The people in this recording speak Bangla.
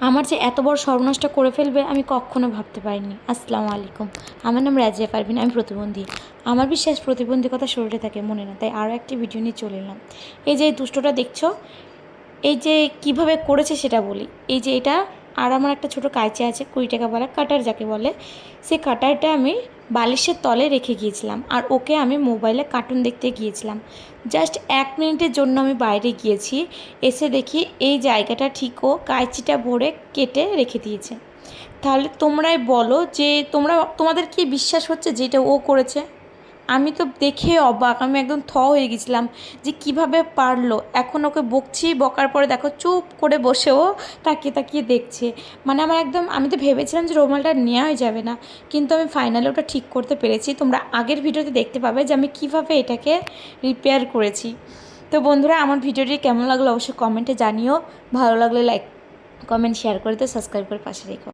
আমার যে এত বড় সর্বনাশটা করে ফেলবে আমি কখনো ভাবতে পারিনি। আসসালামু আলাইকুম, আমার নাম রাজিয়া পারভিন, আমি প্রতিবন্ধী। আমার বিশ্বাস প্রতিবন্ধকতা শরীরে থাকে, মনে না। তাই আরও একটি ভিডিও নিয়ে চলে এলাম। এই যে এই দুষ্টটা দেখছো, এই যে কিভাবে করেছে সেটা বলি। এই যে এটা, আর আমার একটা ছোটো কাঁচি আছে, 20 টাকা বলা কাটার যাকে বলে, সেই কাটারটা আমি বালিশের তলে রেখে গিয়েছিলাম, আর ওকে আমি মোবাইলে কার্টুন দেখতে গিয়েছিলাম। জাস্ট 1 মিনিটের জন্য আমি বাইরে গিয়েছি, এসে দেখি এই জায়গাটা ঠিক ও কাঁচিটা ভরে কেটে রেখে দিয়েছে। তাহলে তোমরাই বলো যে তোমাদের কি বিশ্বাস হচ্ছে যে এটা ও করেছে? আমি তো দেখে অবাক, আমি একদম হয়ে গেছিলাম যে কিভাবে পারলো। এখন ওকে বকছি, বকার পরে দেখো চুপ করে বসেও তাকিয়ে তাকিয়ে দেখছে। মানে আমি তো ভেবেছিলাম যে রুমালটা নেওয়াই যাবে না, কিন্তু আমি ফাইনালি ওটা ঠিক করতে পেরেছি। তোমরা আগের ভিডিওতে দেখতে পাবে যে আমি কিভাবে এটাকে রিপেয়ার করেছি। তো বন্ধুরা, আমার ভিডিওটি কেমন লাগলো অবশ্যই কমেন্টে জানিও। ভালো লাগলে লাইক কমেন্ট শেয়ার করে তো সাবস্ক্রাইব করে পাশে রেখো।